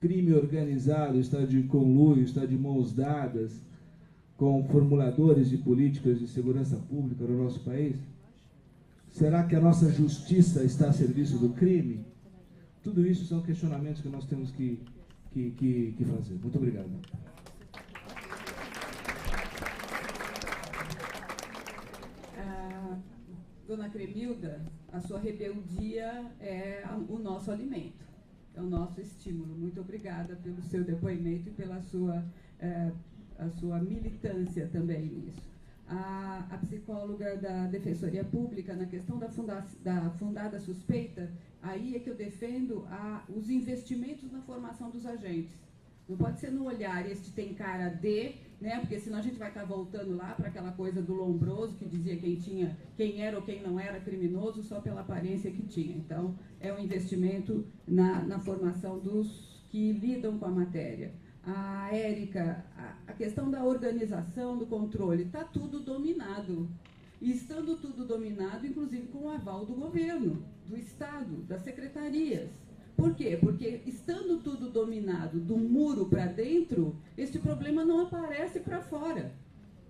crime organizado está de conluio, está de mãos dadas com formuladores de políticas de segurança pública no nosso país? Será que a nossa justiça está a serviço do crime? Tudo isso são questionamentos que nós temos que fazer. Muito obrigado. Dona Cremilda, a sua rebeldia é o nosso alimento, é o nosso estímulo. Muito obrigada pelo seu depoimento e pela a sua militância também nisso. A psicóloga da Defensoria Pública, na questão da fundada suspeita, aí é que eu defendo os investimentos na formação dos agentes. Não pode ser no olhar, este tem cara de, né? Porque senão a gente vai estar voltando lá para aquela coisa do Lombroso, que dizia quem era ou quem não era criminoso só pela aparência que tinha. Então, é um investimento na formação dos que lidam com a matéria. A Érica, a questão da organização, do controle, está tudo dominado. E estando tudo dominado, inclusive com o aval do governo, do Estado, das secretarias. Por quê? Porque estando tudo dominado do muro para dentro, este problema não aparece para fora.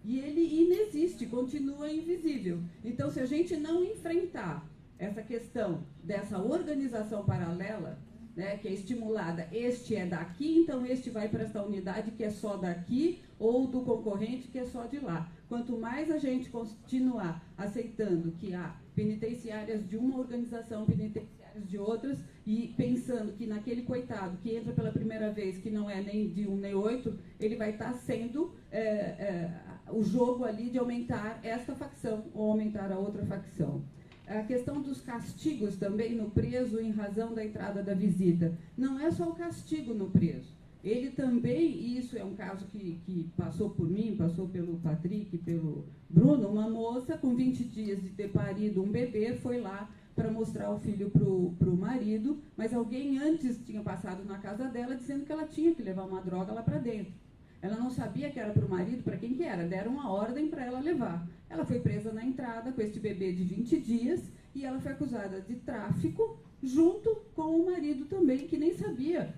E ele inexiste, continua invisível. Então, se a gente não enfrentar essa questão dessa organização paralela, né, que é estimulada, este é daqui, então este vai para esta unidade que é só daqui, ou do concorrente que é só de lá. Quanto mais a gente continuar aceitando que há penitenciárias de uma organização, penitenciárias de outras, e pensando que naquele coitado que entra pela primeira vez, que não é nem de 1 nem 8, ele vai estar sendo o jogo ali de aumentar esta facção ou aumentar a outra facção. A questão dos castigos também no preso em razão da entrada da visita. Não é só o castigo no preso. Ele também, e isso é um caso que passou por mim, passou pelo Patrick, pelo Bruno, uma moça com 20 dias de ter parido um bebê, foi lá para mostrar o filho para o marido, mas alguém antes tinha passado na casa dela dizendo que ela tinha que levar uma droga lá para dentro. Ela não sabia que era para o marido, para quem que era, deram uma ordem para ela levar. Ela foi presa na entrada com este bebê de 20 dias e ela foi acusada de tráfico junto com o marido também, que nem sabia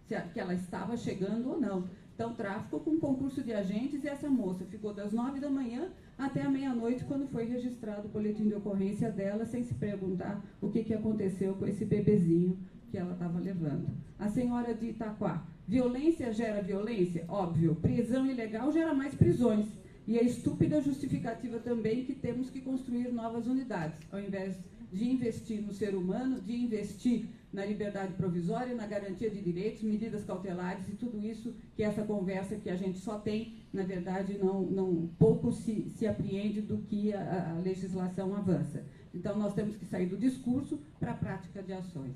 que ela estava chegando ou não. Então, tráfico com concurso de agentes, e essa moça ficou das 9 da manhã até a meia-noite, quando foi registrado o boletim de ocorrência dela, sem se perguntar o que aconteceu com esse bebezinho que ela estava levando. A senhora de Itaquá, violência gera violência? Óbvio. Prisão ilegal gera mais prisões. E a estúpida justificativa também que temos que construir novas unidades, ao invés de investir no ser humano, de investir na liberdade provisória, na garantia de direitos, medidas cautelares e tudo isso que essa conversa que a gente só tem, na verdade, pouco se apreende do que a legislação avança. Então, nós temos que sair do discurso para a prática de ações.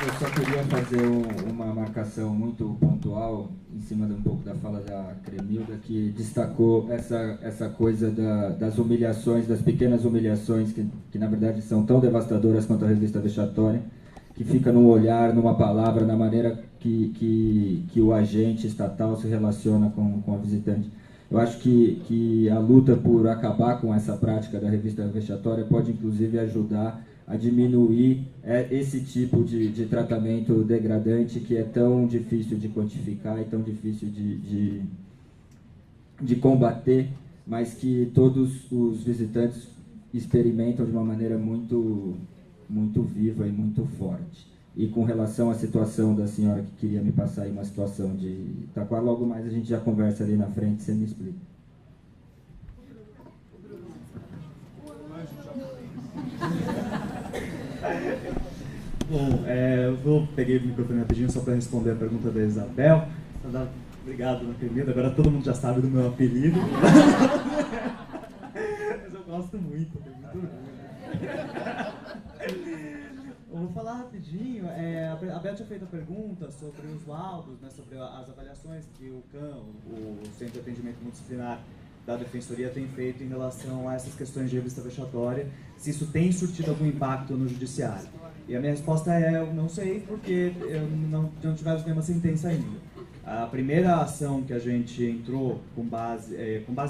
Eu só queria fazer uma marcação muito pontual em cima de um pouco da fala da Cremilda, que destacou essa coisa das humilhações, das pequenas humilhações, que na verdade são tão devastadoras quanto a revista vexatória, que fica no olhar, numa palavra, na maneira que o agente estatal se relaciona com a visitante. Eu acho que a luta por acabar com essa prática da revista vexatória pode, inclusive, ajudar a diminuir esse tipo de tratamento degradante que é tão difícil de quantificar e tão difícil de combater, mas que todos os visitantes experimentam de uma maneira muito, muito viva e muito forte. E com relação à situação da senhora que queria me passar aí uma situação de Itaquá, logo mais a gente já conversa ali na frente, você me explica. Bom, eu peguei o microfone rapidinho só para responder a pergunta da Isabel. Obrigado, Dona Cremilda. Agora todo mundo já sabe do meu apelido. Mas eu gosto muito, é muito orgulho. Eu vou falar rapidinho. A Beth tinha feito a pergunta sobre os laudos, né, sobre as avaliações que o CAM, o Centro de Atendimento Multidisciplinar da Defensoria, tem feito em relação a essas questões de revista vexatória, se isso tem surtido algum impacto no judiciário. E a minha resposta é: eu não sei, porque não tivemos nenhuma sentença ainda. A primeira ação que a gente entrou com base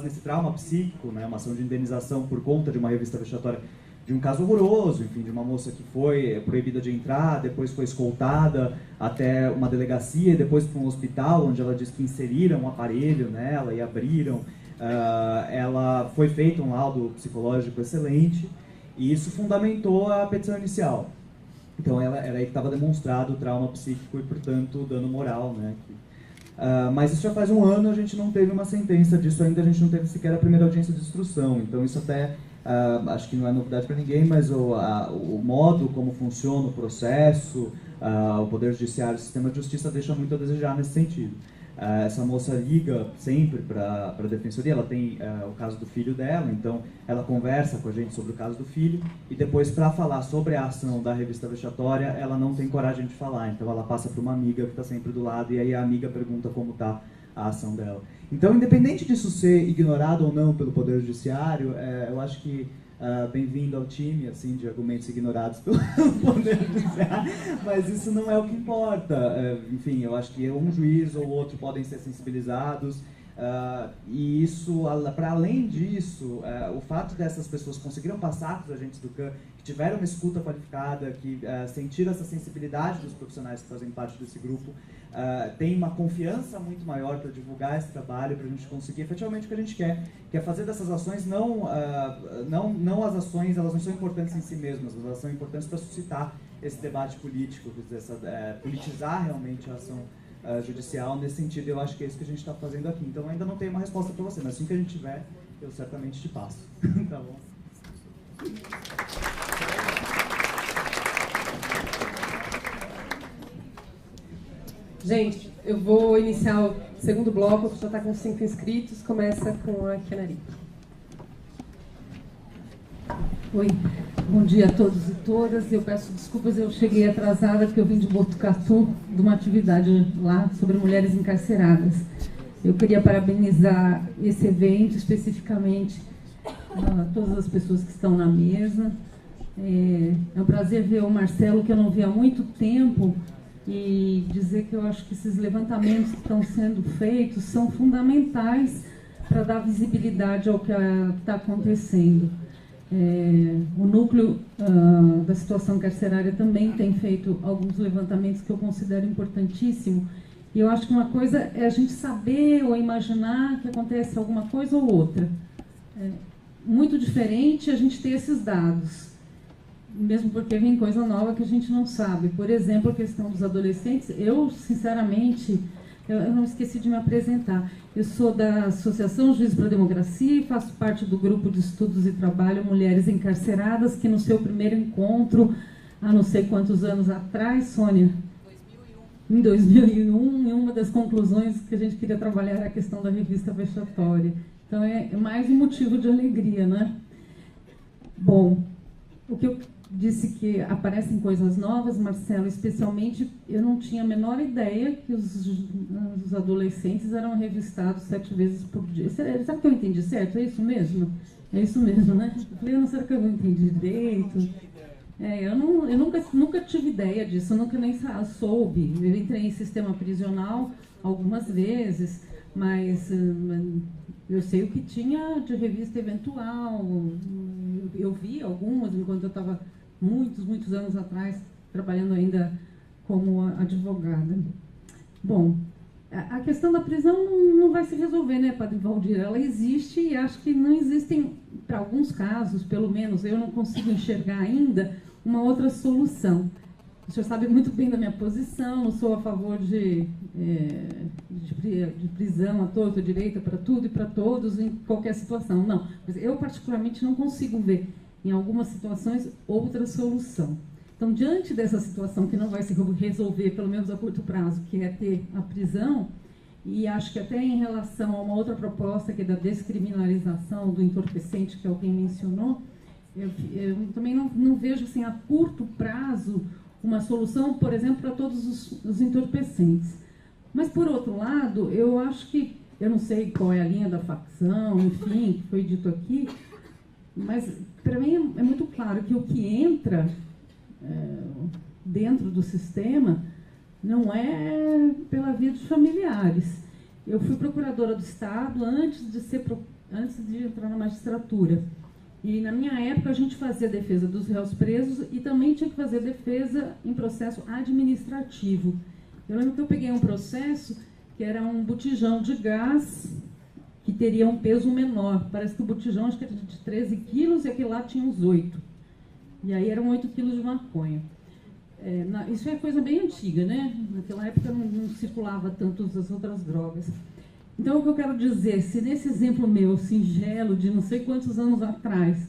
nesse trauma psíquico, né, uma ação de indenização por conta de uma revista vexatória, de um caso horroroso, enfim, de uma moça que foi proibida de entrar, depois foi escoltada até uma delegacia e depois para um hospital, onde ela diz que inseriram um aparelho nela e abriram. Ela foi feito um laudo psicológico excelente e isso fundamentou a petição inicial. Então era aí que estava demonstrado o trauma psíquico e, portanto, o dano moral, né? Mas isso já faz um ano, a gente não teve uma sentença disso ainda, a gente não teve sequer a primeira audiência de instrução. Então isso até, acho que não é novidade para ninguém, mas o modo como funciona o processo, o Poder Judiciário, o sistema de justiça deixa muito a desejar nesse sentido. Essa moça liga sempre para a defensoria, ela tem o caso do filho dela, então ela conversa com a gente sobre o caso do filho e depois, para falar sobre a ação da revista vexatória, ela não tem coragem de falar, então ela passa para uma amiga que está sempre do lado e aí a amiga pergunta como está a ação dela. Então, independente disso ser ignorado ou não pelo Poder Judiciário, eu acho que bem-vindo ao time assim, de argumentos ignorados pelo Poder Judiciário, mas isso não é o que importa. Enfim, eu acho que um juiz ou outro podem ser sensibilizados, e isso, para além disso, o fato dessas pessoas conseguiram passar para os agentes do CAN, que tiveram uma escuta qualificada, que sentiram essa sensibilidade dos profissionais que fazem parte desse grupo, tem uma confiança muito maior para divulgar esse trabalho, para a gente conseguir efetivamente o que a gente quer, que é fazer dessas ações não as ações, elas não são importantes em si mesmas, elas são importantes para suscitar esse debate político, politizar realmente a ação judicial. Nesse sentido, eu acho que é isso que a gente está fazendo aqui. Então, ainda não tenho uma resposta para você, mas assim que a gente tiver, eu certamente te passo. Tá bom? Gente, eu vou iniciar o segundo bloco, que já está com 5 inscritos. Começa com a Kenari. Oi, bom dia a todos e todas. Eu peço desculpas, eu cheguei atrasada porque eu vim de Botucatu, de uma atividade lá sobre mulheres encarceradas. Eu queria parabenizar esse evento, especificamente todas as pessoas que estão na mesa. É um prazer ver o Marcelo, que eu não vi há muito tempo, e dizer que eu acho que esses levantamentos que estão sendo feitos são fundamentais para dar visibilidade ao que está acontecendo. O núcleo da situação carcerária também tem feito alguns levantamentos que eu considero importantíssimo. E eu acho que uma coisa é a gente saber ou imaginar que acontece alguma coisa ou outra. Muito diferente a gente ter esses dados, mesmo porque vem coisa nova que a gente não sabe. Por exemplo, a questão dos adolescentes, eu, sinceramente, eu não esqueci de me apresentar. Eu sou da Associação Juízes para a Democracia e faço parte do grupo de estudos e trabalho Mulheres Encarceradas, que no seu primeiro encontro, há não sei quantos anos atrás, Sônia? 2001. Em 2001, e uma das conclusões que a gente queria trabalhar era a questão da revista vexatória. Então é mais um motivo de alegria, né? Bom, o que eu disse que aparecem coisas novas, Marcelo, especialmente, eu não tinha a menor ideia que os adolescentes eram revistados 7 vezes por dia. Sabe que eu entendi certo? É isso mesmo? É isso mesmo, né? Eu falei, não, será que eu entendi direito? Eu nunca tive ideia disso, eu nunca nem soube. Eu entrei em sistema prisional algumas vezes, mas eu sei o que tinha de revista eventual. Eu vi algumas enquanto eu estava muitos anos atrás, trabalhando ainda como advogada. Bom, a questão da prisão não vai se resolver, né, Padre Valdir? Ela existe e acho que não existem, para alguns casos, pelo menos, eu não consigo enxergar ainda uma outra solução. O senhor sabe muito bem da minha posição, não sou a favor de prisão à torta ou direita para tudo e para todos, em qualquer situação, não. Mas eu, particularmente, não consigo ver, em algumas situações, outra solução. Então, diante dessa situação que não vai se resolver, pelo menos a curto prazo, que é ter a prisão, e acho que até em relação a uma outra proposta, que é da descriminalização do entorpecente, que alguém mencionou, eu também não vejo, assim, a curto prazo, uma solução, por exemplo, para todos os entorpecentes. Mas, por outro lado, eu acho que, eu não sei qual é a linha da facção, enfim, que foi dito aqui, mas, para mim, é muito claro que o que entra dentro do sistema não é pela via dos familiares. Eu fui procuradora do Estado antes de entrar na magistratura. E na minha época a gente fazia defesa dos réus presos e também tinha que fazer defesa em processo administrativo. Eu lembro que eu peguei um processo que era um botijão de gás que teria um peso menor. Parece que o botijão acho que era de 13 quilos e aquele lá tinha uns 8. E aí eram 8 quilos de maconha. Isso é coisa bem antiga, né? Naquela época não circulava tanto as outras drogas. Então, o que eu quero dizer, se nesse exemplo meu, singelo, de não sei quantos anos atrás,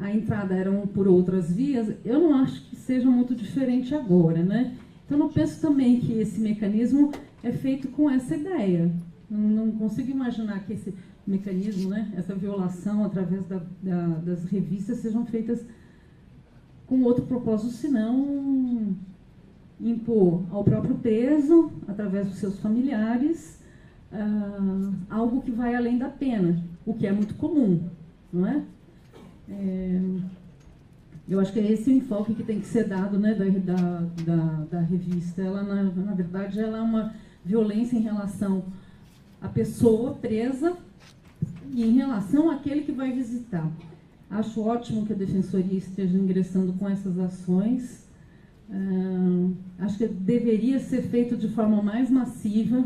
a entrada era por outras vias, eu não acho que seja muito diferente agora, né? Então, eu penso também que esse mecanismo é feito com essa ideia. Não consigo imaginar que esse mecanismo, né, essa violação através das revistas sejam feitas com outro propósito, senão impor ao próprio preso, através dos seus familiares, algo que vai além da pena, o que é muito comum, não é? Eu acho que é esse o enfoque que tem que ser dado, né, da revista. Ela, na verdade, ela é uma violência em relação à pessoa presa e em relação àquele que vai visitar. Acho ótimo que a Defensoria esteja ingressando com essas ações. Acho que deveria ser feito de forma mais massiva.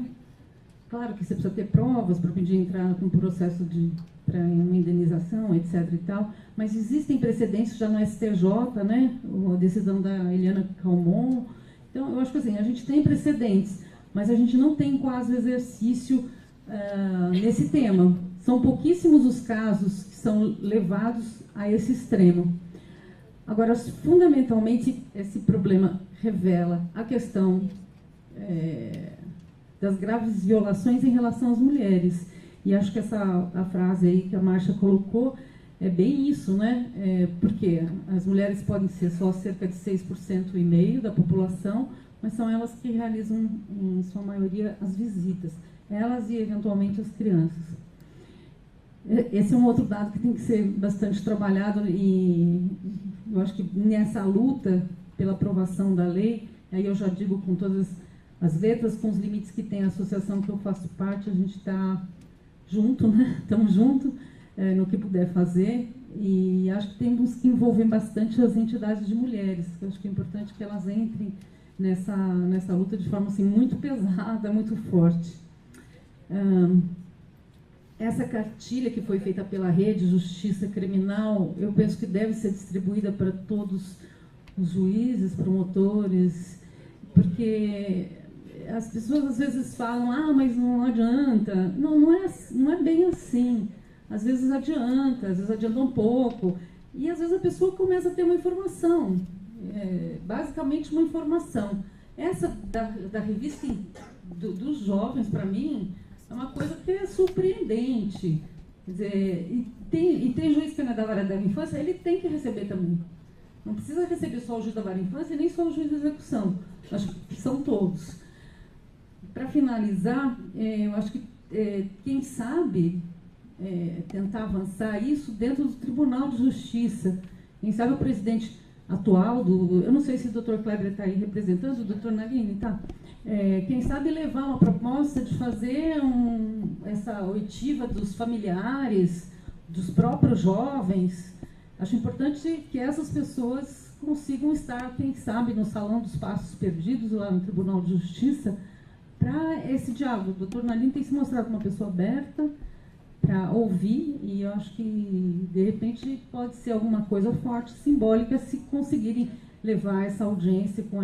Claro que você precisa ter provas para pedir entrar com um processo para uma indenização, etc. e tal, mas existem precedentes já no STJ, né? A decisão da Eliana Calmon. Então, eu acho que assim, a gente tem precedentes, mas a gente não tem quase exercício nesse tema. São pouquíssimos os casos que são levados a esse extremo. Agora, fundamentalmente, esse problema revela a questão das graves violações em relação às mulheres. E acho que a frase aí que a Márcia colocou é bem isso, né? Porque as mulheres podem ser só cerca de 6,5% da população, mas são elas que realizam, em sua maioria, as visitas. Elas e, eventualmente, as crianças. Esse é um outro dado que tem que ser bastante trabalhado e eu acho que nessa luta pela aprovação da lei, aí eu já digo com todas as letras, com os limites que tem a associação que eu faço parte, a gente está junto, né? Estamos juntos no que puder fazer e acho que temos que envolver bastante as entidades de mulheres, que eu acho que é importante que elas entrem nessa luta de forma assim, muito pesada, muito forte. Essa cartilha que foi feita pela Rede Justiça Criminal, eu penso que deve ser distribuída para todos os juízes, promotores, porque as pessoas às vezes falam, mas não adianta. Não é bem assim. Às vezes adianta um pouco. E às vezes a pessoa começa a ter uma informação, basicamente uma informação. Essa da revista dos jovens, para mim, é uma coisa que é surpreendente. Quer dizer, e tem juiz que não é da vara da infância, ele tem que receber também. Não precisa receber só o juiz da vara da infância e nem só o juiz da execução. Acho que são todos. Para finalizar, eu acho que, quem sabe, tentar avançar isso dentro do Tribunal de Justiça. Quem sabe o presidente atual, eu não sei se o Dr. Kleber está aí representando, o Dr. Nalini, tá? Quem sabe levar uma proposta de fazer essa oitiva dos familiares, dos próprios jovens. Acho importante que essas pessoas consigam estar, quem sabe, no Salão dos Passos Perdidos, lá no Tribunal de Justiça, para esse diálogo. O doutor Nalini tem se mostrado uma pessoa aberta para ouvir, e eu acho que, de repente, pode ser alguma coisa forte, simbólica, se conseguirem levar essa audiência com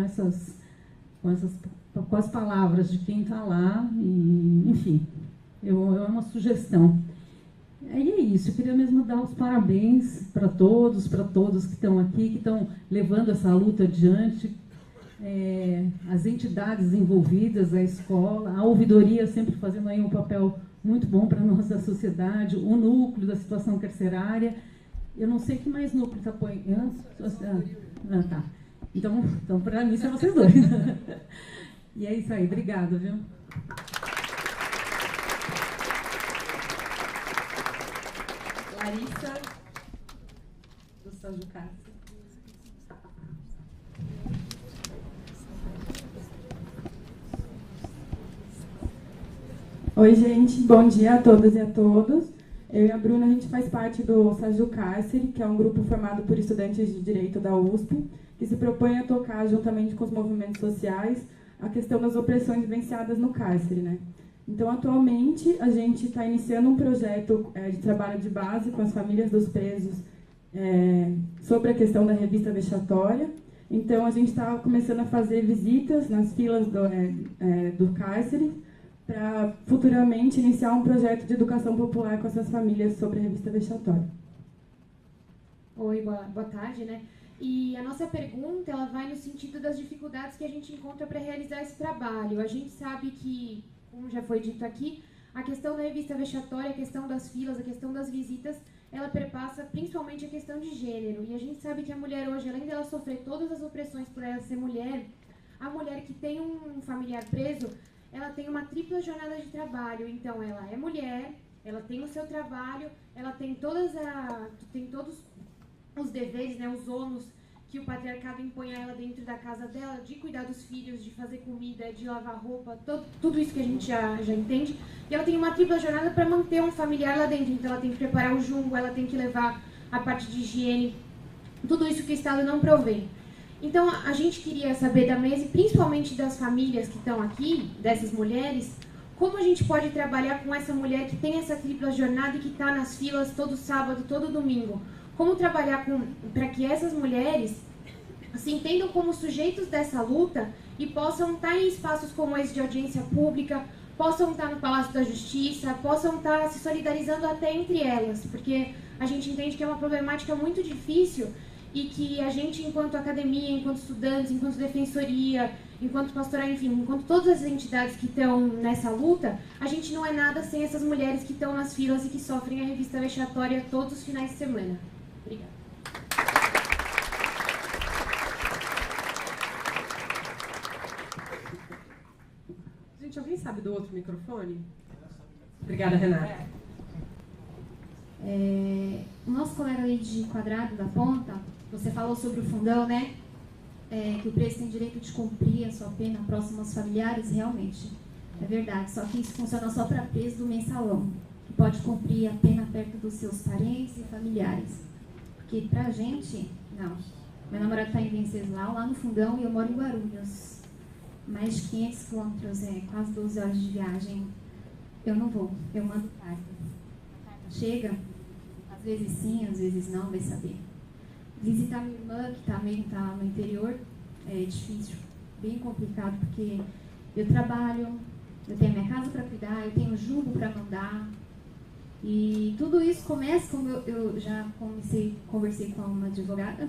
as palavras de quem está lá, e, enfim, é uma sugestão. E é isso, eu queria mesmo dar os parabéns para todos que estão aqui, que estão levando essa luta adiante, as entidades envolvidas, a escola, a ouvidoria sempre fazendo aí um papel muito bom para a nossa sociedade, o núcleo da situação carcerária. Eu não sei que mais núcleo está apoiando. Tá. Então para mim são vocês dois. E é isso aí, obrigada, viu? Larissa do São Jucás. Oi, gente, bom dia a todas e a todos. Eu e a Bruna, a gente faz parte do SAJU Cárcere, que é um grupo formado por estudantes de Direito da USP, que se propõe a tocar, juntamente com os movimentos sociais, a questão das opressões vivenciadas no cárcere, né? Então, atualmente, a gente está iniciando um projeto de trabalho de base com as famílias dos presos sobre a questão da revista vexatória. Então, a gente está começando a fazer visitas nas filas do cárcere, para futuramente iniciar um projeto de educação popular com essas famílias sobre a revista vexatória. Oi, boa tarde, né? E a nossa pergunta, ela vai no sentido das dificuldades que a gente encontra para realizar esse trabalho. A gente sabe que, como já foi dito aqui, a questão da revista vexatória, a questão das filas, a questão das visitas, ela perpassa principalmente a questão de gênero. E a gente sabe que a mulher hoje, além dela sofrer todas as opressões por ela ser mulher, a mulher que tem um familiar preso, ela tem uma tripla jornada de trabalho. Então, ela é mulher, ela tem o seu trabalho, ela tem todos os deveres, né, os ônus que o patriarcado impõe a ela dentro da casa dela, de cuidar dos filhos, de fazer comida, de lavar roupa, tudo isso que a gente já entende. E ela tem uma tripla jornada para manter um familiar lá dentro. Então, ela tem que preparar o jumbo, ela tem que levar a parte de higiene, tudo isso que o Estado não provê. Então, a gente queria saber da mesa, e principalmente das famílias que estão aqui, dessas mulheres, como a gente pode trabalhar com essa mulher que tem essa tripla jornada e que está nas filas todo sábado, todo domingo. Como trabalhar para que essas mulheres se entendam como sujeitos dessa luta e possam estar em espaços como esse de audiência pública, possam estar no Palácio da Justiça, possam estar se solidarizando até entre elas, porque a gente entende que é uma problemática muito difícil e que a gente, enquanto academia, enquanto estudantes, enquanto defensoria, enquanto pastoral, enfim, enquanto todas as entidades que estão nessa luta, a gente não é nada sem essas mulheres que estão nas filas e que sofrem a revista vexatória todos os finais de semana. Obrigada. Gente, alguém sabe do outro microfone? Obrigada, Renata. O nosso colega aí de Quadrado da Ponta, você falou sobre o fundão, né? Que o preso tem direito de cumprir a sua pena próximo aos familiares, realmente. É verdade, só que isso funciona só para preso do mensalão, que pode cumprir a pena perto dos seus parentes e familiares. Porque pra gente, não. Meu namorado está em Venceslau, lá no fundão, e eu moro em Guarulhos. Mais de 500 quilômetros, quase 12 horas de viagem. Eu não vou, eu mando carta. A carta chega, às vezes sim, às vezes não, vai saber. Visitar minha irmã, que também está no interior, é difícil, bem complicado, porque eu trabalho, eu tenho a minha casa para cuidar, eu tenho jumbo para mandar. E tudo isso começa, como eu já conversei com uma advogada,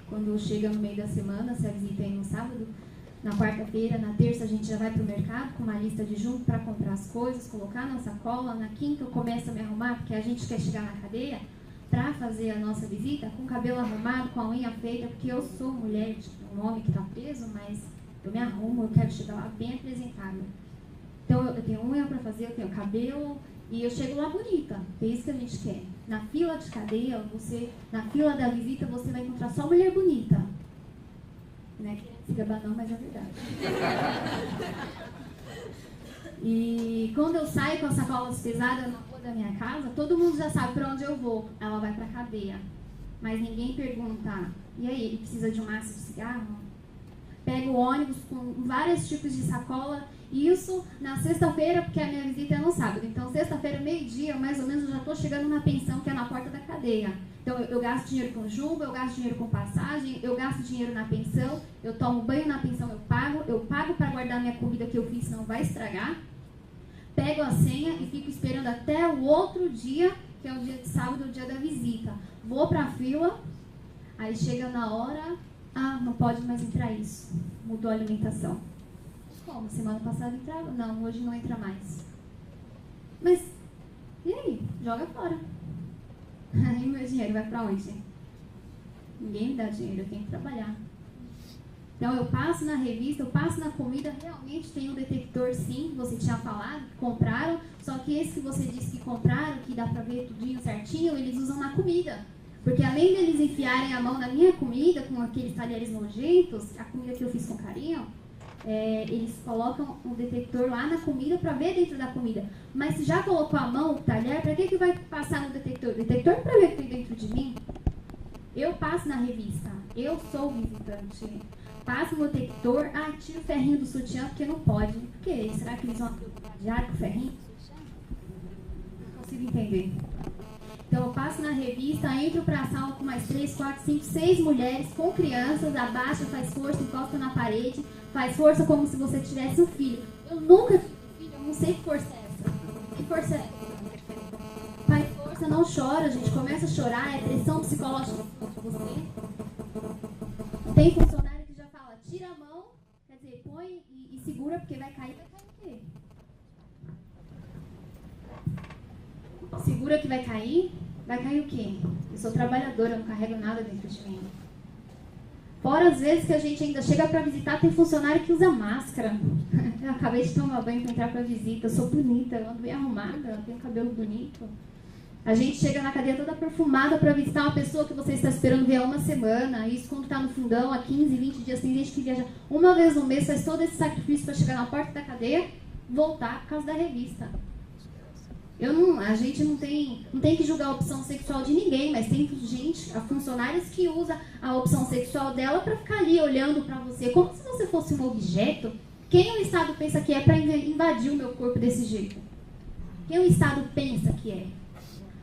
quando chega no meio da semana, se a visita é no sábado, na quarta-feira, na terça a gente já vai para o mercado com uma lista de jumbo para comprar as coisas, colocar na sacola, na quinta eu começo a me arrumar, porque a gente quer chegar na cadeia para fazer a nossa visita com o cabelo arrumado, com a unha feita, porque eu sou mulher, um homem que está preso, mas eu me arrumo, eu quero chegar lá bem apresentável. Então eu tenho unha para fazer, eu tenho cabelo e eu chego lá bonita, é isso que a gente quer. Na fila de cadeia, na fila da visita, você vai encontrar só mulher bonita. Não é querendo se gabar não, mas é verdade. E quando eu saio com as sacolas pesadas na rua da minha casa, todo mundo já sabe para onde eu vou. Ela vai para a cadeia. Mas ninguém pergunta, e aí, ele precisa de um maço de cigarro? Pego o ônibus com vários tipos de sacola. Isso na sexta-feira, porque a minha visita é no sábado. Então, sexta-feira, meio-dia, mais ou menos, eu já estou chegando na pensão, que é na porta da cadeia. Então, eu gasto dinheiro com jumbo, eu gasto dinheiro com passagem, eu gasto dinheiro na pensão, eu tomo banho na pensão, eu pago para guardar minha comida que eu fiz, senão vai estragar. Pego a senha e fico esperando até o outro dia, que é o dia de sábado, o dia da visita. Vou para a fila, aí chega na hora, não pode mais entrar isso, mudou a alimentação. Como? Semana passada entrava? Não, hoje não entra mais. Mas, e aí? Joga fora. Aí meu dinheiro vai pra onde? Ninguém me dá dinheiro, eu tenho que trabalhar. Então eu passo na revista, eu passo na comida, realmente tem um detector sim, você tinha falado, compraram, só que esse que você disse que compraram, que dá pra ver tudinho certinho, eles usam na comida. Porque além deles enfiarem a mão na minha comida, com aqueles talheres nojentos, a comida que eu fiz com carinho, eles colocam um detector lá na comida para ver dentro da comida. Mas se já colocou a mão, o talher, para que vai passar no detector? O detector é para ver o que tem dentro de mim. Eu passo na revista, eu sou visitante. Passo no detector, tira o ferrinho do sutiã, porque não pode. Por quê? Será que eles vão diário com o ferrinho? Não consigo entender. Então eu passo na revista, entro para a sala com mais 3, 4, 5, 6 mulheres com crianças, abaixa, faz força, encosta na parede, faz força como se você tivesse um filho. Eu nunca tive filho, eu não sei que força é essa. Que força é essa? Faz força, não chora, a gente começa a chorar, é pressão psicológica de você. Tem funcionário que já fala, tira a mão, quer dizer, põe e segura, porque vai cair o quê? Segura que vai cair o quê? Eu sou trabalhadora, eu não carrego nada dentro de mim. Fora as vezes que a gente ainda chega para visitar, tem funcionário que usa máscara. Eu acabei de tomar banho para entrar para visita, eu sou bonita, eu ando bem arrumada, eu tenho cabelo bonito. A gente chega na cadeia toda perfumada para visitar uma pessoa que você está esperando ver há uma semana. Isso quando está no fundão, há 15, 20 dias, tem gente que viaja uma vez no mês, faz todo esse sacrifício para chegar na porta da cadeia, voltar por causa da revista. A gente não tem que julgar a opção sexual de ninguém, mas tem gente, funcionárias que usa a opção sexual dela para ficar ali olhando para você, como se você fosse um objeto. Quem o Estado pensa que é para invadir o meu corpo desse jeito? Quem o Estado pensa que é?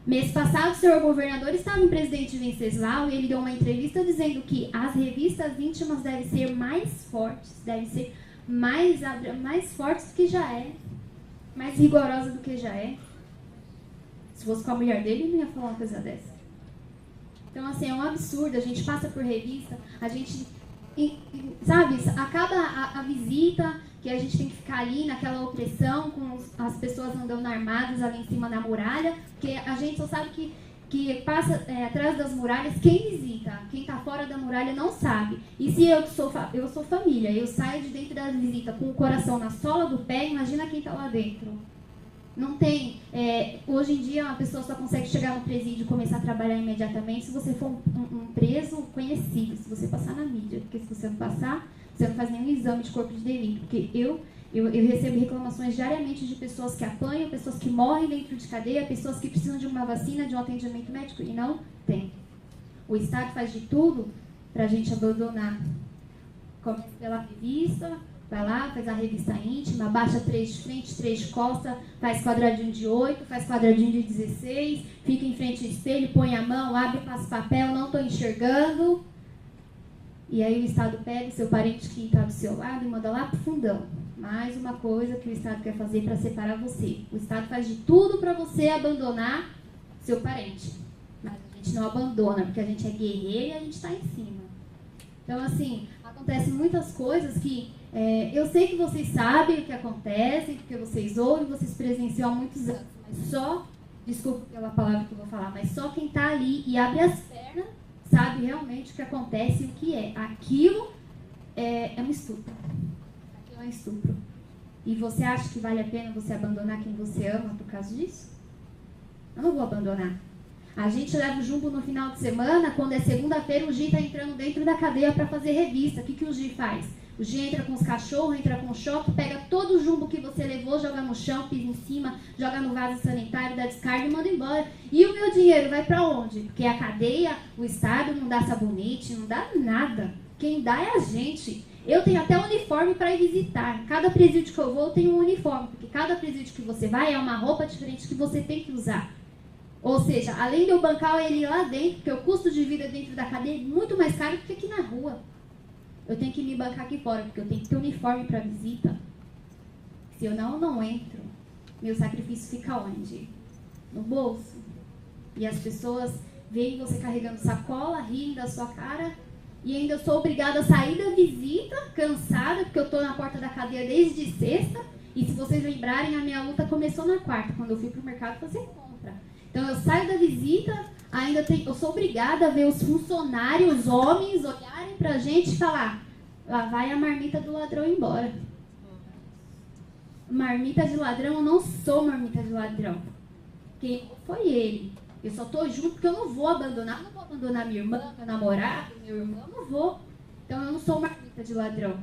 Mês passado, o senhor governador estava em Presidente Venceslau e ele deu uma entrevista dizendo que as revistas íntimas devem ser mais fortes, devem ser mais fortes do que já é, mais rigorosas do que já é. Se fosse com a mulher dele, ele não ia falar uma coisa dessa. Então, assim, é um absurdo. A gente passa por revista, a gente, sabe, acaba a visita, que a gente tem que ficar ali naquela opressão, com as pessoas andando armadas ali em cima da muralha, porque a gente só sabe que passa atrás das muralhas quem visita. Quem está fora da muralha não sabe. E se eu sou família, eu saio de dentro da visita com o coração na sola do pé, imagina quem está lá dentro. Não tem. Hoje em dia, uma pessoa só consegue chegar no presídio e começar a trabalhar imediatamente se você for um preso conhecido, se você passar na mídia. Porque se você não passar, você não faz nenhum exame de corpo de delito. Porque eu recebo reclamações diariamente de pessoas que apanham, pessoas que morrem dentro de cadeia, pessoas que precisam de uma vacina, de um atendimento médico, e não tem. O Estado faz de tudo para a gente abandonar. Começa pela revista, vai lá, faz a revista íntima, baixa 3 de frente, 3 de costa, faz quadradinho de 8, faz quadradinho de 16, fica em frente ao espelho, põe a mão, abre, passa papel, não estou enxergando. E aí o Estado pega o seu parente que está do seu lado e manda lá para o fundão. Mais uma coisa que o Estado quer fazer para separar você. O Estado faz de tudo para você abandonar seu parente. Mas a gente não abandona, porque a gente é guerreiro e a gente está em cima. Então, assim, acontecem muitas coisas que eu sei que vocês sabem o que acontece, porque vocês ouvem, vocês presenciam há muitos anos. Mas só, desculpa pela palavra que eu vou falar, mas só quem está ali e abre as pernas sabe realmente o que acontece e o que é. Aquilo é um estupro. Aquilo é um estupro. E você acha que vale a pena você abandonar quem você ama por causa disso? Eu não vou abandonar. A gente leva o jumbo no final de semana, quando é segunda-feira, o Gi está entrando dentro da cadeia para fazer revista. O que o Gi faz? O Gi entra com os cachorros, entra com o choque, pega todo o jumbo que você levou, joga no chão, pisa em cima, joga no vaso sanitário, dá descarga e manda embora. E o meu dinheiro vai para onde? Porque a cadeia, o Estado não dá sabonete, não dá nada. Quem dá é a gente. Eu tenho até uniforme para ir visitar. Cada presídio que eu vou, eu tenho um uniforme. Porque cada presídio que você vai é uma roupa diferente que você tem que usar. Ou seja, além de eu bancar ele lá dentro, porque o custo de vida dentro da cadeia é muito mais caro do que aqui na rua. Eu tenho que me bancar aqui fora, porque eu tenho que ter uniforme para visita. Se eu não entro, meu sacrifício fica onde? No bolso. E as pessoas veem você carregando sacola, riem da sua cara, e ainda eu sou obrigada a sair da visita, cansada, porque eu estou na porta da cadeia desde sexta, e se vocês lembrarem, a minha luta começou na quarta, quando eu fui para o mercado fazer compra. Então eu saio da visita, eu sou obrigada a ver os funcionários, homens, olharem pra gente e falar, lá vai a marmita do ladrão embora. Marmita de ladrão, eu não sou marmita de ladrão. Quem foi ele. Eu só tô junto porque eu não vou abandonar minha irmã, meu namorado, meu irmão, eu não vou. Então eu não sou marmita de ladrão.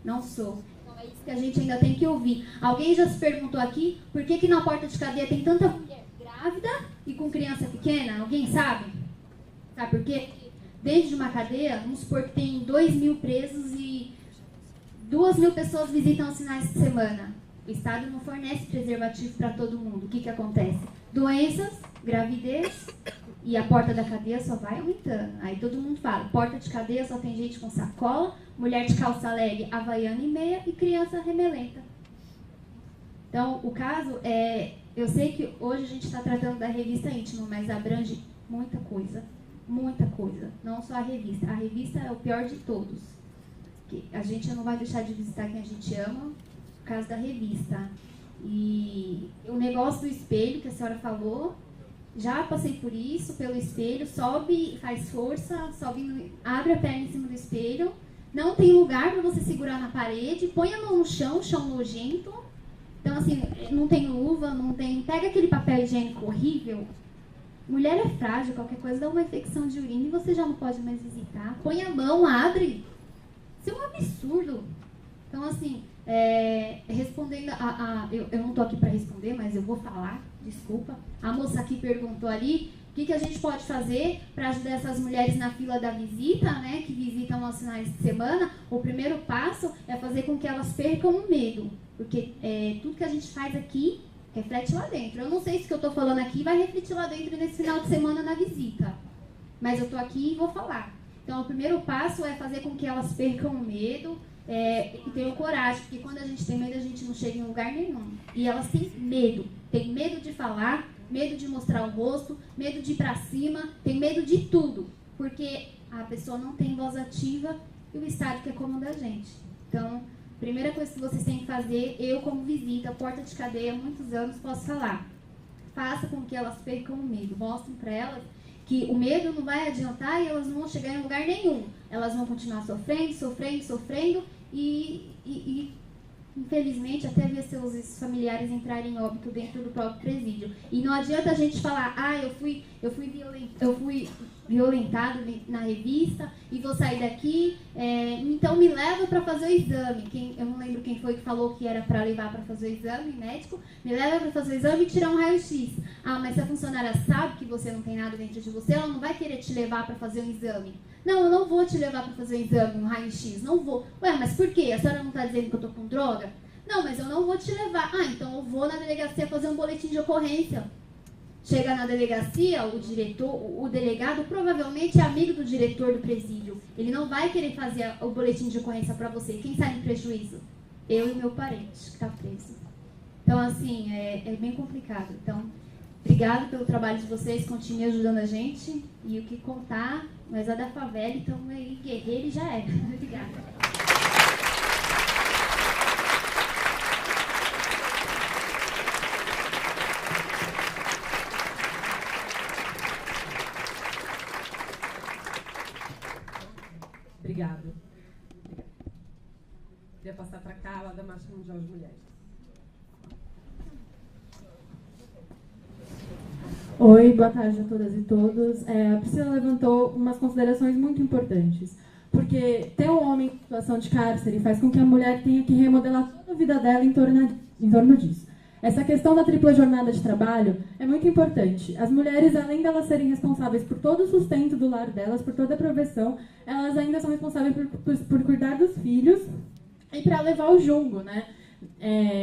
Não sou. Então É isso que a gente ainda tem que ouvir. Alguém já se perguntou aqui por que na porta de cadeia tem tanta mulher grávida e com criança pequena? Alguém sabe? Sabe por quê? Dentro de uma cadeia, vamos supor que tem 2.000 presos e 2.000 pessoas visitam os finais de semana. O Estado não fornece preservativo para todo mundo. O que acontece? Doenças, gravidez, e a porta da cadeia só vai aumentando. Aí todo mundo fala, porta de cadeia só tem gente com sacola, mulher de calça leg, havaiana e meia e criança remelenta. Então, o caso é... Eu sei que hoje a gente está tratando da revista íntima, mas abrange muita coisa. Muita coisa. Não só a revista. A revista é o pior de todos. A gente não vai deixar de visitar quem a gente ama por causa da revista. E o negócio do espelho que a senhora falou, já passei por isso, pelo espelho, sobe, faz força, sobe, abre a perna em cima do espelho, não tem lugar para você segurar na parede, põe a mão no chão, chão nojento. Então, assim, não tem luva, não tem... Pega aquele papel higiênico horrível. Mulher é frágil, qualquer coisa dá uma infecção de urina e você já não pode mais visitar. Põe a mão, abre. Isso é um absurdo. Então, assim, respondendo eu não estou aqui para responder, mas eu vou falar, desculpa. A moça aqui perguntou ali o que a gente pode fazer para ajudar essas mulheres na fila da visita, né, que visitam aos finais de semana. O primeiro passo é fazer com que elas percam o medo, porque tudo que a gente faz aqui reflete lá dentro. Eu não sei se o que eu estou falando aqui vai refletir lá dentro nesse final de semana na visita, mas eu estou aqui e vou falar. Então, o primeiro passo é fazer com que elas percam o medo e tenham coragem, porque quando a gente tem medo, a gente não chega em lugar nenhum. E elas têm medo de falar, medo de mostrar o rosto, medo de ir pra cima, tem medo de tudo, porque a pessoa não tem voz ativa e o Estado quer comandar a gente. Então, primeira coisa que vocês têm que fazer, eu como visita, porta de cadeia há muitos anos, posso falar. Faça com que elas percam o medo, mostrem para elas que o medo não vai adiantar e elas não vão chegar em lugar nenhum. Elas vão continuar sofrendo e infelizmente até ver seus familiares entrarem em óbito dentro do próprio presídio. E não adianta a gente falar, eu fui violentado na revista e vou sair daqui, então me leva para fazer o exame. Eu não lembro quem foi que falou que era para levar para fazer o exame médico. Me leva para fazer o exame e tirar um raio-x. Ah, mas se a funcionária sabe que você não tem nada dentro de você, ela não vai querer te levar para fazer um exame. Não, eu não vou te levar para fazer um exame, um raio-x, não vou. Ué, mas por quê? A senhora não está dizendo que eu estou com droga? Não, mas eu não vou te levar. Ah, então eu vou na delegacia fazer um boletim de ocorrência. Chega na delegacia, o delegado provavelmente é amigo do diretor do presídio. Ele não vai querer fazer o boletim de ocorrência para você. Quem sai no prejuízo? Eu e meu parente que está preso. Então, assim, é bem complicado. Então, obrigado pelo trabalho de vocês, continue ajudando a gente. E o que contar, nós é da favela, então aí guerreiro já é. Obrigada. Obrigada. Queria passar para cá, lá da Marcha Mundial de Mulheres. Oi, boa tarde a todas e todos. A Priscila levantou umas considerações muito importantes, porque ter um homem em situação de cárcere faz com que a mulher tenha que remodelar toda a vida dela em torno disso. Essa questão da tripla jornada de trabalho é muito importante. As mulheres, além de elas serem responsáveis por todo o sustento do lar delas, por toda a proteção, elas ainda são responsáveis por cuidar dos filhos e para levar o jungo, né?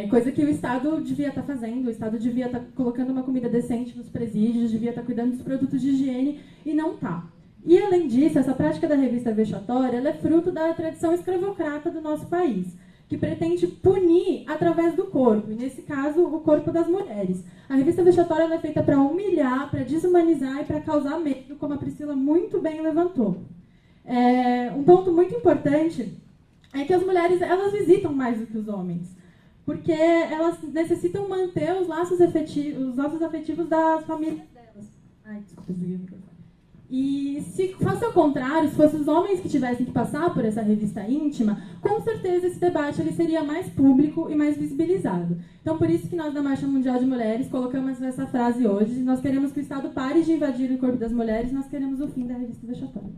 Coisa que o Estado devia estar fazendo, o Estado devia estar colocando uma comida decente nos presídios, devia estar cuidando dos produtos de higiene e não está. E, além disso, essa prática da revista vexatória ela é fruto da tradição escravocrata do nosso país, que pretende punir através do corpo, e nesse caso, o corpo das mulheres. A revista vexatória ela é feita para humilhar, para desumanizar e para causar medo, como a Priscila muito bem levantou. Um ponto muito importante é que as mulheres elas visitam mais do que os homens, porque elas necessitam manter os laços afetivos das famílias delas. Ai, desculpa, desliguei o microfone. E se fosse ao contrário, se fossem os homens que tivessem que passar por essa revista íntima, com certeza esse debate ele seria mais público e mais visibilizado. Então, por isso que nós da Marcha Mundial de Mulheres colocamos essa frase hoje. Nós queremos que o Estado pare de invadir o corpo das mulheres, nós queremos o fim da revista vexatória.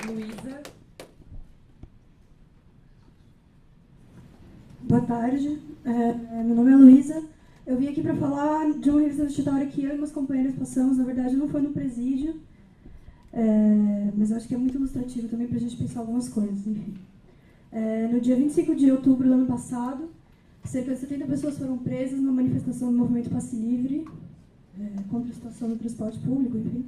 Luísa. Boa tarde, meu nome é Luísa. Eu vim aqui para falar de uma revista vestitária que eu e meus companheiros passamos. Na verdade, não foi no presídio, mas eu acho que é muito ilustrativo também para a gente pensar algumas coisas. Enfim. No dia 25 de outubro do ano passado, cerca de 70 pessoas foram presas numa manifestação do movimento Passe Livre, contra a situação do transporte público, enfim.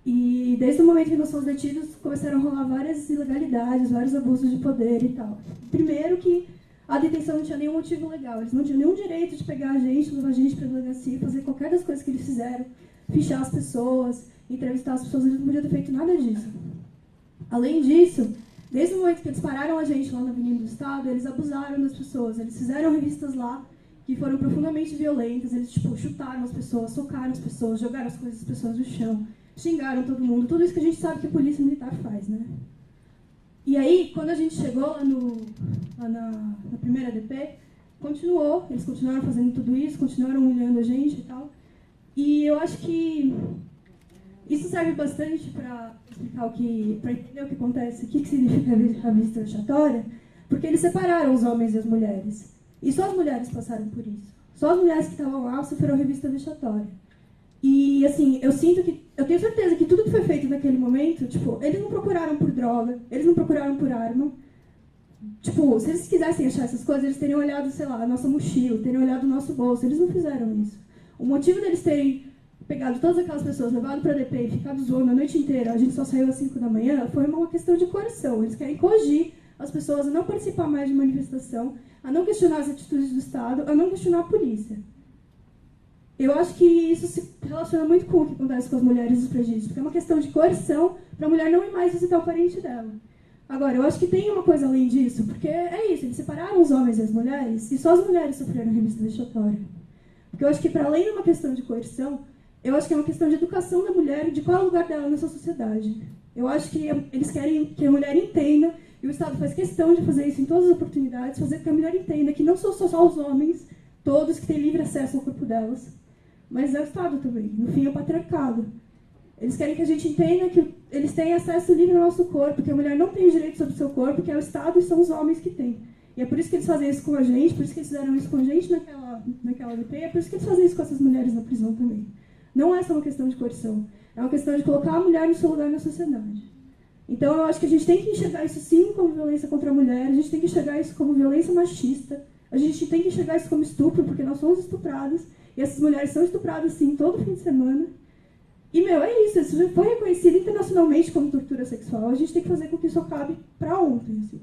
E desde o momento que nós fomos detidos, começaram a rolar várias ilegalidades, vários abusos de poder e tal. Primeiro que a detenção não tinha nenhum motivo legal, eles não tinham nenhum direito de pegar a gente, levar a gente para a delegacia, fazer qualquer das coisas que eles fizeram, fichar as pessoas, entrevistar as pessoas, eles não podiam ter feito nada disso. Além disso, desde o momento que eles pararam a gente lá na Avenida do Estado, eles abusaram das pessoas, eles fizeram revistas lá que foram profundamente violentas, eles chutaram as pessoas, socaram as pessoas, jogaram as coisas das pessoas no chão, xingaram todo mundo, tudo isso que a gente sabe que a polícia militar faz, né? E aí, quando a gente chegou lá na primeira DP, eles continuaram fazendo tudo isso, continuaram humilhando a gente e tal. E eu acho que isso serve bastante para explicar para entender o que acontece, o que significa a visita vexatória, porque eles separaram os homens e as mulheres. E só as mulheres passaram por isso. Só as mulheres que estavam lá sofreram revista vexatória. E, assim, eu tenho certeza que tudo que foi feito naquele momento, eles não procuraram por droga, eles não procuraram por arma. Se eles quisessem achar essas coisas, eles teriam olhado, sei lá, a nossa mochila, teriam olhado o nosso bolso. Eles não fizeram isso. O motivo deles terem pegado todas aquelas pessoas, levado para a DP e ficado zoando a noite inteira, a gente só saiu às 5 da manhã, foi uma questão de coerção. Eles querem coagir as pessoas a não participar mais de manifestação, a não questionar as atitudes do Estado, a não questionar a polícia. Eu acho que isso se relaciona muito com o que acontece com as mulheres dos presídios, porque é uma questão de coerção para a mulher não ir mais visitar o parente dela. Agora, eu acho que tem uma coisa além disso, porque é isso, eles separaram os homens e as mulheres, e só as mulheres sofreram revista vexatória. Porque eu acho que, para além de uma questão de coerção, eu acho que é uma questão de educação da mulher e de qual é o lugar dela nessa sociedade. Eu acho que eles querem que a mulher entenda, e o Estado faz questão de fazer isso em todas as oportunidades, fazer com que a mulher entenda que não são só os homens, todos que têm livre acesso ao corpo delas, mas é o Estado também. No fim, é o patriarcado. Eles querem que a gente entenda que eles têm acesso livre ao nosso corpo, que a mulher não tem direito sobre o seu corpo, que é o Estado e são os homens que têm. E é por isso que eles fazem isso com a gente, por isso que eles fizeram isso com a gente naquela DP, é por isso que eles fazem isso com essas mulheres na prisão também. Não é só uma questão de coerção, é uma questão de colocar a mulher no seu lugar na sociedade. Então, eu acho que a gente tem que enxergar isso sim como violência contra a mulher, a gente tem que enxergar isso como violência machista, a gente tem que enxergar isso como estupro, porque nós somos estupradas, e essas mulheres são estupradas, sim, todo fim de semana. E, é isso já foi reconhecido internacionalmente como tortura sexual. A gente tem que fazer com que isso acabe para ontem. Assim.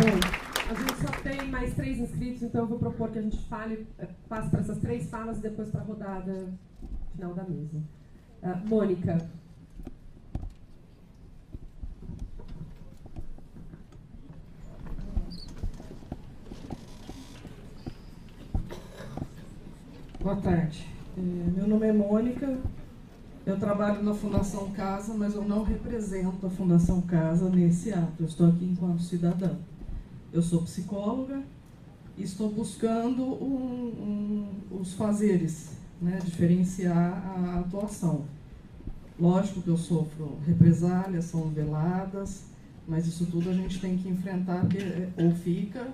Bom, a gente só tem mais 3 inscritos, então eu vou propor que a gente passe para essas 3 falas e depois para a rodada final da mesa. Mônica. Boa tarde. Meu nome é Mônica, eu trabalho na Fundação Casa, mas eu não represento a Fundação Casa nesse ato, eu estou aqui enquanto cidadã. Eu sou psicóloga e estou buscando os fazeres, né, diferenciar a atuação. Lógico que eu sofro represálias, são veladas, mas isso tudo a gente tem que enfrentar, ou fica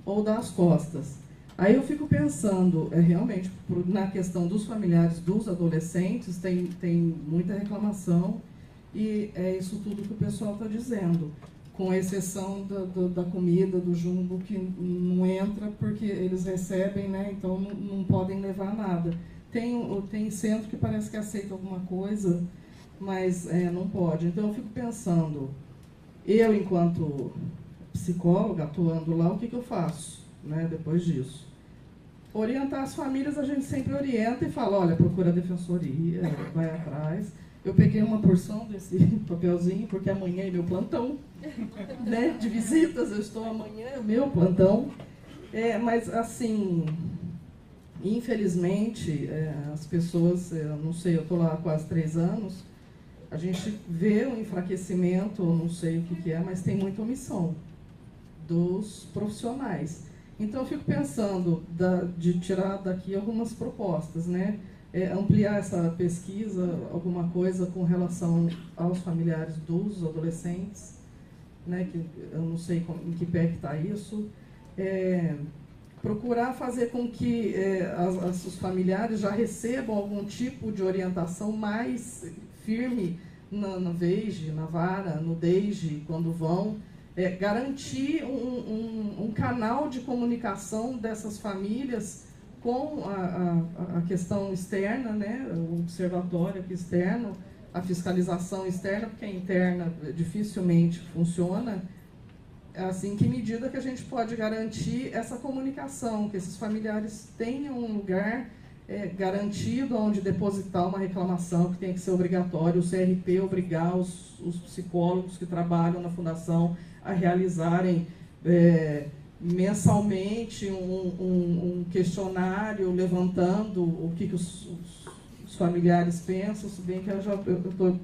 ou dá as costas. Aí eu fico pensando, realmente, na questão dos familiares dos adolescentes, tem muita reclamação e é isso tudo que o pessoal está dizendo, com exceção da comida, do jumbo, que não entra porque eles recebem, né, então não podem levar nada. Tem centro que parece que aceita alguma coisa, mas não pode. Então eu fico pensando, eu enquanto psicóloga, atuando lá, o que eu faço? Né, depois disso. Orientar as famílias, a gente sempre orienta e fala, olha, procura a defensoria, vai atrás. Eu peguei uma porção desse papelzinho, porque amanhã é meu plantão, né, de visitas, eu estou amanhã, é meu plantão. Mas, assim, infelizmente, as pessoas, não sei, eu estou lá há quase 3 anos, a gente vê um enfraquecimento, não sei o que é, mas tem muita omissão dos profissionais. Então, eu fico pensando de tirar daqui algumas propostas, né? Ampliar essa pesquisa, alguma coisa com relação aos familiares dos adolescentes, né? Que eu não sei em que pé que está isso. Procurar fazer com que os familiares já recebam algum tipo de orientação mais firme na VEIGE, na vara, no DEIGE, quando vão. Garantir um canal de comunicação dessas famílias com a questão externa, né? O observatório aqui externo, a fiscalização externa, porque a interna dificilmente funciona. Assim, que medida que a gente pode garantir essa comunicação, que esses familiares tenham um lugar garantido onde depositar uma reclamação, que tem que ser obrigatório, o CRP obrigar os psicólogos que trabalham na fundação a realizarem mensalmente um questionário levantando o que os familiares pensam, se bem que eu estou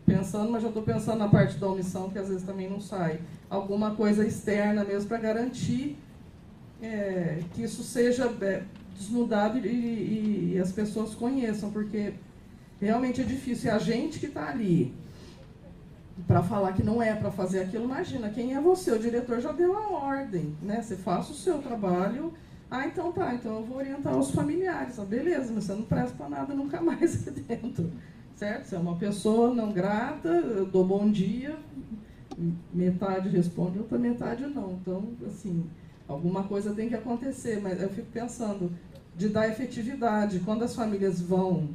pensando, mas já estou pensando na parte da omissão, que às vezes também não sai. Alguma coisa externa mesmo para garantir que isso seja desnudado e as pessoas conheçam, porque realmente é difícil. É a gente que está ali para falar que não é para fazer aquilo. Imagina, quem é você? O diretor já deu a ordem, né? Você faça o seu trabalho. Então tá, então eu vou orientar os familiares. Beleza, mas você não presta para nada nunca mais aqui dentro, certo? Você é uma pessoa não grata, eu dou bom dia, metade responde, outra metade não. Então, assim, alguma coisa tem que acontecer, mas eu fico pensando de dar efetividade. Quando as famílias vão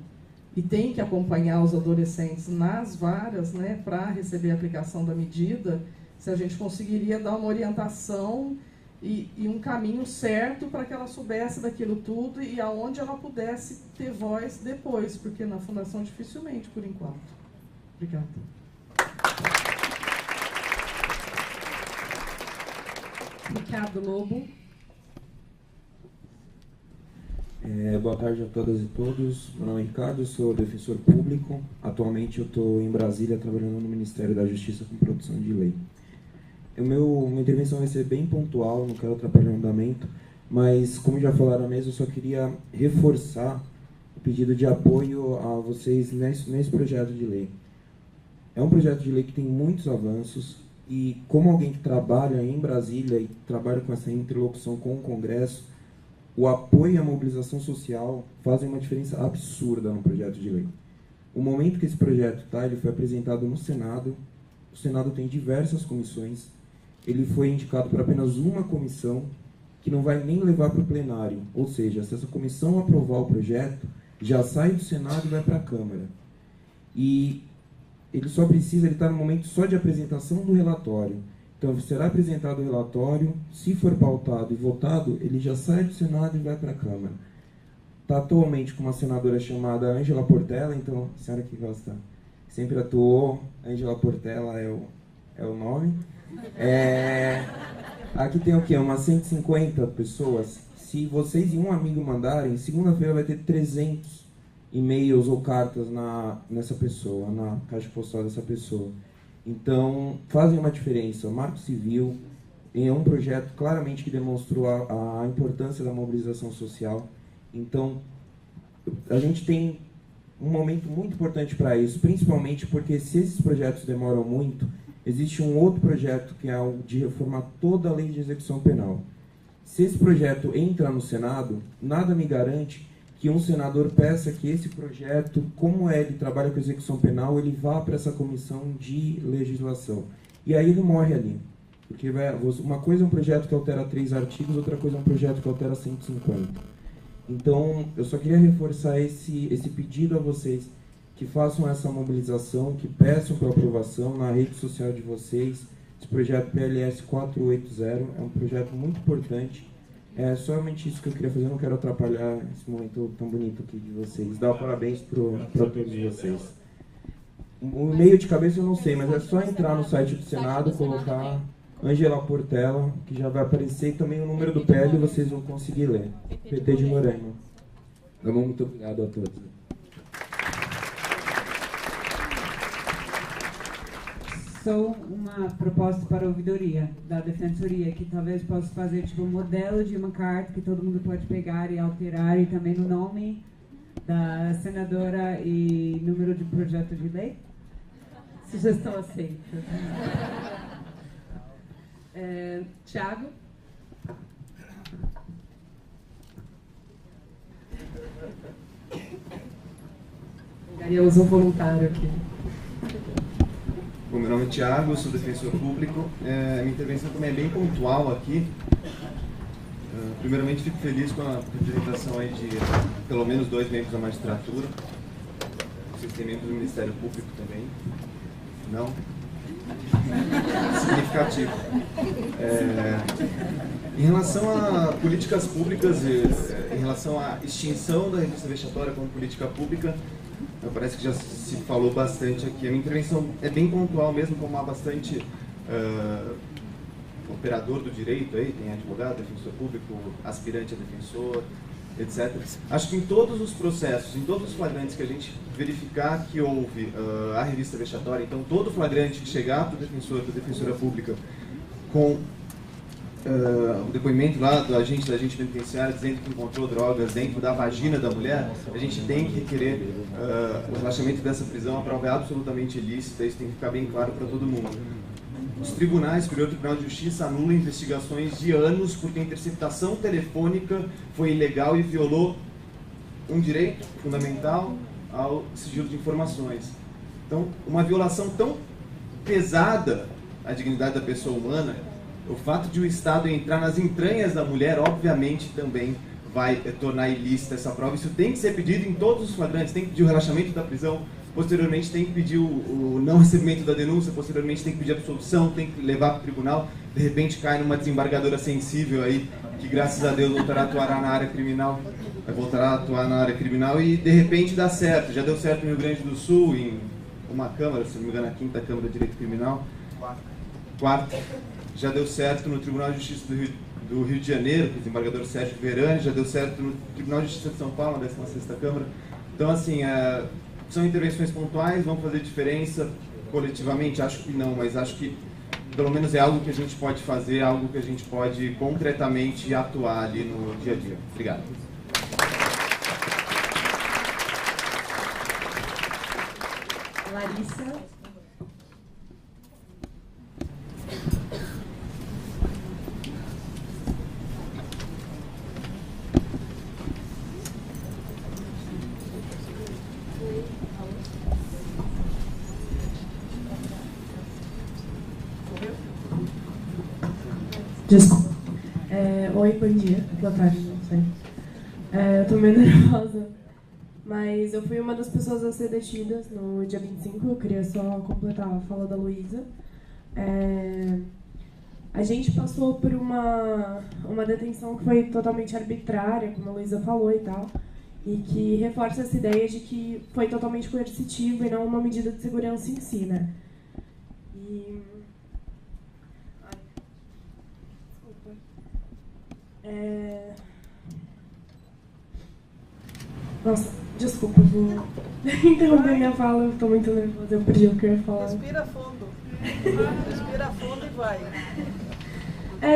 e têm que acompanhar os adolescentes nas varas, né, para receber a aplicação da medida, se a gente conseguiria dar uma orientação e um caminho certo para que ela soubesse daquilo tudo e aonde ela pudesse ter voz depois, porque na Fundação dificilmente, por enquanto. Obrigada. Ricardo Lobo. Boa tarde a todas e todos. Meu nome é Ricardo, eu sou defensor público. Atualmente eu estou em Brasília trabalhando no Ministério da Justiça com produção de lei. Minha intervenção vai ser bem pontual, não quero atrapalhar o andamento, mas como já falaram na mesa, eu só queria reforçar o pedido de apoio a vocês nesse projeto de lei. É um projeto de lei que tem muitos avanços e, como alguém que trabalha em Brasília e trabalha com essa interlocução com o Congresso, o apoio e a mobilização social fazem uma diferença absurda no projeto de lei. O momento que esse projeto está, ele foi apresentado no Senado. O Senado tem diversas comissões. Ele foi indicado para apenas uma comissão, que não vai nem levar para o plenário. Ou seja, se essa comissão aprovar o projeto, já sai do Senado e vai para a Câmara. E ele está no momento só de apresentação do relatório. Então, será apresentado o relatório, se for pautado e votado, ele já sai do Senado e vai para a Câmara. Está atualmente com uma senadora chamada Ângela Portela, então, a senhora que gosta, sempre atuou, Ângela Portela é o nome. Aqui tem o quê? Umas 150 pessoas. Se vocês e um amigo mandarem, segunda-feira vai ter 300 e-mails ou cartas nessa pessoa, na caixa postal dessa pessoa. Então, fazem uma diferença. O Marco Civil é um projeto claramente que demonstrou a importância da mobilização social. Então, a gente tem um momento muito importante para isso, principalmente porque se esses projetos demoram muito, existe um outro projeto que é o de reformar toda a lei de execução penal. Se esse projeto entra no Senado, nada me garante que um senador peça que esse projeto, como ele trabalha com execução penal, ele vá para essa comissão de legislação. E aí ele morre ali. Porque uma coisa é um projeto que altera 3 artigos, outra coisa é um projeto que altera 150. Então, eu só queria reforçar esse pedido a vocês, que façam essa mobilização, que peçam para aprovação na rede social de vocês. Esse projeto PLS 480 é um projeto muito importante. É somente isso que eu queria fazer, eu não quero atrapalhar esse momento tão bonito aqui de vocês. Dar parabéns para todos vocês. O e-mail de cabeça eu não sei, mas é só entrar no site do Senado, colocar Ângela Portela, que já vai aparecer, e também o número do PL vocês vão conseguir ler. PT de Moreno. Muito obrigado a todos. lançou uma proposta para a ouvidoria da Defensoria, que talvez possa fazer tipo um modelo de uma carta que todo mundo pode pegar e alterar, e também no nome da senadora e número de projeto de lei. Sugestão aceita. Thiago? Eu uso um voluntário aqui. Bom, meu nome é Thiago, sou defensor público. Minha intervenção também é bem pontual aqui. Primeiramente, fico feliz com a representação aí de pelo menos 2 membros da magistratura. Vocês têm membros do Ministério Público também? Não? Significativo. Em relação a políticas públicas, em relação à extinção da revista vexatória como política pública, parece que já se falou bastante aqui. A minha intervenção é bem pontual mesmo, como há bastante operador do direito aí, tem advogado, defensor público, aspirante a defensor, etc. Acho que em todos os processos, em todos os flagrantes que a gente verificar que houve a revista vexatória, então todo flagrante que chegar para o defensor, para a defensora pública, com o depoimento lá do agente penitenciário dizendo que encontrou drogas dentro da vagina da mulher, a gente tem que requerer o relaxamento dessa prisão. A prova é absolutamente ilícita, isso tem que ficar bem claro para todo mundo. Os tribunais, Superior Tribunal de Justiça, anulam investigações de anos porque a interceptação telefônica foi ilegal e violou um direito fundamental ao sigilo de informações. Então, uma violação tão pesada à dignidade da pessoa humana, o fato de o Estado entrar nas entranhas da mulher, obviamente, também vai tornar ilícita essa prova. Isso tem que ser pedido em todos os flagrantes, tem que pedir o relaxamento da prisão, posteriormente tem que pedir o não recebimento da denúncia, posteriormente tem que pedir a absolução, tem que levar para o tribunal, de repente cai numa desembargadora sensível aí, que graças a Deus voltará a atuar na área criminal, e de repente dá certo. Já deu certo no Rio Grande do Sul, em uma Câmara, se não me engano, a 5ª Câmara de Direito Criminal, 4ª. Já deu certo no Tribunal de Justiça do Rio de Janeiro, com o desembargador Sérgio Verani, já deu certo no Tribunal de Justiça de São Paulo, na 16ª Câmara. Então, assim, são intervenções pontuais, vão fazer diferença coletivamente? Acho que não, mas acho que pelo menos é algo que a gente pode fazer, algo que a gente pode concretamente atuar ali no dia a dia. Obrigado. Larissa. Desculpa. Oi, bom dia. Boa tarde, não sei. Eu tô meio nervosa. Mas eu fui uma das pessoas a ser detidas no dia 25. Eu queria só completar a fala da Luísa. A gente passou por uma detenção que foi totalmente arbitrária, como a Luísa falou e tal, e que reforça essa ideia de que foi totalmente coercitivo e não uma medida de segurança em si, né? Nossa, desculpa, vou interromper minha fala, eu tô muito nervosa, eu perdi o que eu ia falar. Respira fundo. Respira fundo e vai.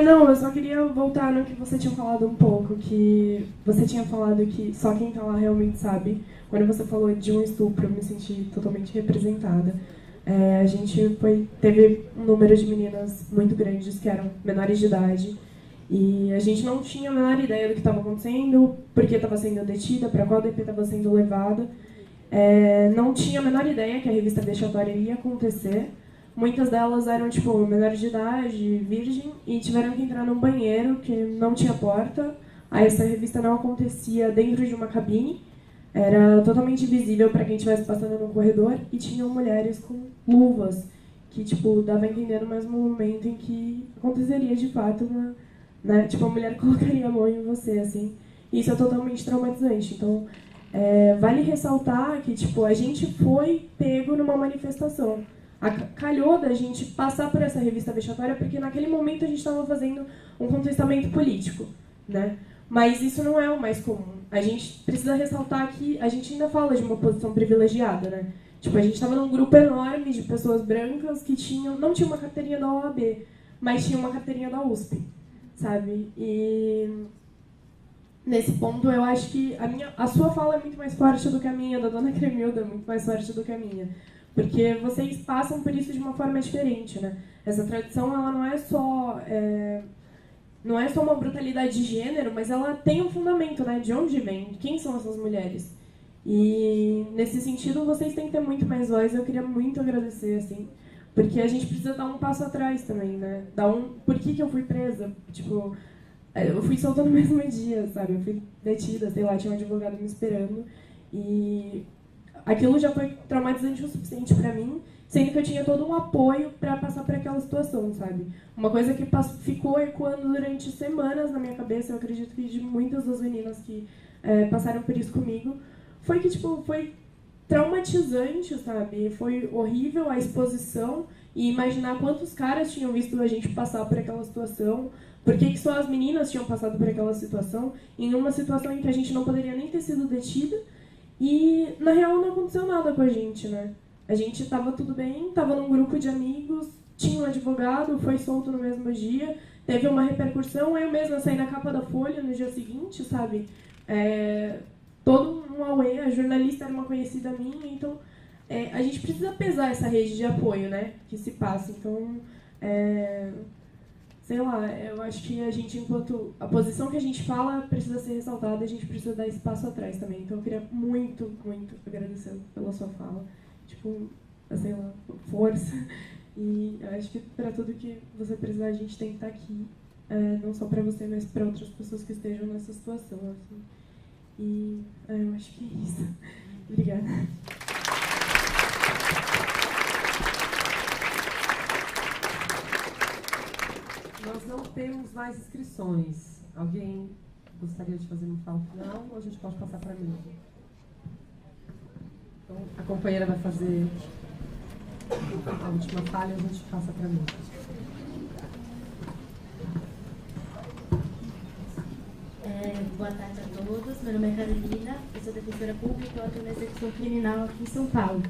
Não, eu só queria voltar no que você tinha falado um pouco, que você tinha falado que só quem tá lá realmente sabe. Quando você falou de um estupro, eu me senti totalmente representada. A gente teve um número de meninas muito grandes que eram menores de idade, e a gente não tinha a menor ideia do que estava acontecendo, por que estava sendo detida, para qual DP estava sendo levada. Não tinha a menor ideia que a revista vexatória ia acontecer. Muitas delas eram, tipo, menores de idade, virgem, e tiveram que entrar num banheiro que não tinha porta. Aí essa revista não acontecia dentro de uma cabine, era totalmente visível para quem estivesse passando no corredor, e tinham mulheres com luvas, que, tipo, dava a entender no mesmo momento em que aconteceria de fato uma... Né? Tipo, a mulher colocaria a mão em você, assim. E isso é totalmente traumatizante. Então, vale ressaltar que, tipo, a gente foi pego numa manifestação. Calhou da gente passar por essa revista vexatória porque naquele momento a gente estava fazendo um contestamento político, né? Mas isso não é o mais comum. A gente precisa ressaltar que a gente ainda fala de uma posição privilegiada, né? Tipo, a gente estava num grupo enorme de pessoas brancas que não tinham uma carteirinha da OAB, mas tinham uma carteirinha da USP, sabe? E nesse ponto eu acho que a sua fala é muito mais forte do que a minha, da dona Cremilda é muito mais forte do que a minha. Porque vocês passam por isso de uma forma diferente, né? Essa tradição, ela não é só uma brutalidade de gênero, mas ela tem um fundamento, né? De onde vem? Quem são essas mulheres? E nesse sentido, vocês têm que ter muito mais voz. Eu queria muito agradecer, assim, porque a gente precisa dar um passo atrás também, né? Por que eu fui presa? Tipo, eu fui solta no mesmo dia, sabe? Eu fui detida, sei lá, tinha um advogado me esperando. E aquilo já foi traumatizante o suficiente pra mim, sendo que eu tinha todo um apoio para passar por aquela situação, sabe? Uma coisa que ficou ecoando durante semanas na minha cabeça, eu acredito que de muitas das meninas que passaram por isso comigo, foi que, tipo, foi traumatizante, sabe? Foi horrível a exposição e imaginar quantos caras tinham visto a gente passar por aquela situação, por que só as meninas tinham passado por aquela situação, em uma situação em que a gente não poderia nem ter sido detida e, na real, não aconteceu nada com a gente, né? A gente estava tudo bem, estava num grupo de amigos, tinha um advogado, foi solto no mesmo dia, teve uma repercussão, eu mesma saí na capa da Folha no dia seguinte, sabe? Todo um auê, a jornalista era uma conhecida minha, então a gente precisa pesar essa rede de apoio, né, que se passa. Então, sei lá, eu acho que a gente, enquanto a posição que a gente fala precisa ser ressaltada, a gente precisa dar espaço atrás também. Então, eu queria muito, muito agradecer pela sua fala. Tipo, sei lá, força. E eu acho que para tudo que você precisar, a gente tem que estar aqui. Não só para você, mas para outras pessoas que estejam nessa situação. Assim. E eu acho que é isso. Obrigada. Nós não temos mais inscrições. Alguém gostaria de fazer uma fala final ou a gente pode passar para mim? Então, a companheira vai fazer a última fala e a gente passa para mim. Boa tarde a todos. Meu nome é Carolina, eu sou defensora pública e atuo na execução criminal aqui em São Paulo.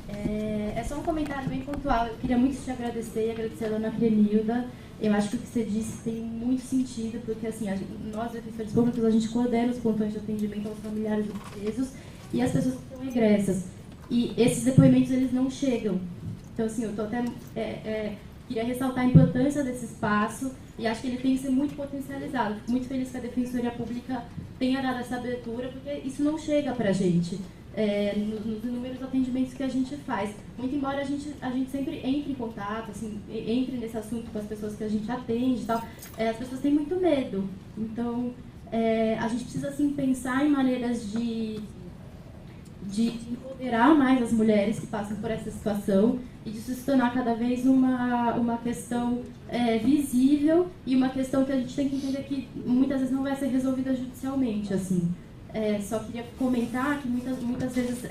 É só um comentário bem pontual. Eu queria muito te agradecer e agradecer a dona Cremilda. Eu acho que o que você disse tem muito sentido, porque assim, nós, defensores públicos, a gente coordena os plantões de atendimento aos familiares dos presos e as pessoas que estão egressas. E esses depoimentos, eles não chegam. Então, assim, eu tô até... queria ressaltar a importância desse espaço e acho que ele tem que ser muito potencializado. Fico muito feliz que a Defensoria Pública tenha dado essa abertura, porque isso não chega pra gente. Nos inúmeros atendimentos que a gente faz. Muito embora a gente sempre entre em contato, assim, entre nesse assunto com as pessoas que a gente atende e tal, as pessoas têm muito medo. Então, a gente precisa, assim, pensar em maneiras de empoderar mais as mulheres que passam por essa situação e de se tornar cada vez uma questão visível e uma questão que a gente tem que entender que muitas vezes não vai ser resolvida judicialmente, assim. Só queria comentar que muitas vezes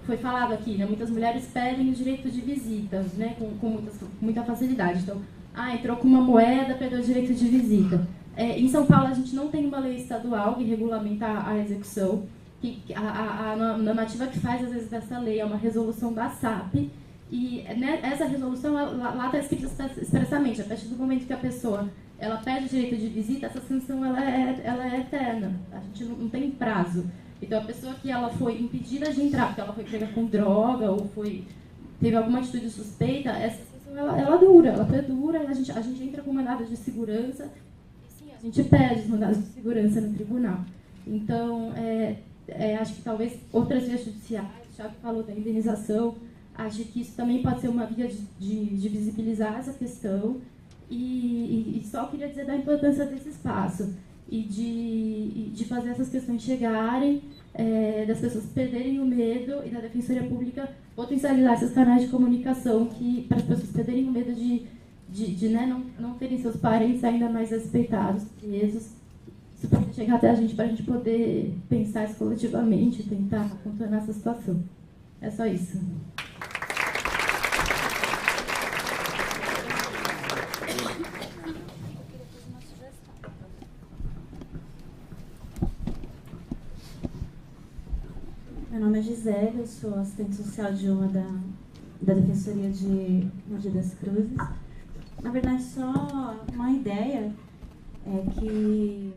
foi falado aqui, né, muitas mulheres pedem o direito de visita, né, com muita facilidade. Então, entrou com uma moeda, perdeu o direito de visita. Em São Paulo, a gente não tem uma lei estadual que regulamenta a execução. A normativa que faz, às vezes, dessa lei é uma resolução da SAP. E essa resolução, lá está escrito expressamente, a partir do momento que a pessoa ela pede o direito de visita, essa sanção ela é eterna, a gente não tem prazo. Então, a pessoa que ela foi impedida de entrar, porque ela foi pega com droga ou teve alguma atitude suspeita, essa sanção ela dura, ela perdura, e a gente entra com mandados de segurança, e sim, a gente pede os mandados de segurança no tribunal. Então, acho que talvez outras vias judiciais, o Thiago falou da indenização, acho que isso também pode ser uma via de visibilizar essa questão. E só queria dizer da importância desse espaço e de fazer essas questões chegarem, das pessoas perderem o medo e da Defensoria Pública potencializar esses canais de comunicação para as pessoas perderem o medo de não terem seus parentes ainda mais respeitados, presos. Isso pode chegar até a gente para a gente poder pensar isso coletivamente e tentar contornar essa situação. É só isso. Meu nome é Gisele, eu sou assistente social de uma da Defensoria de Mogi das Cruzes. Na verdade, só uma ideia é que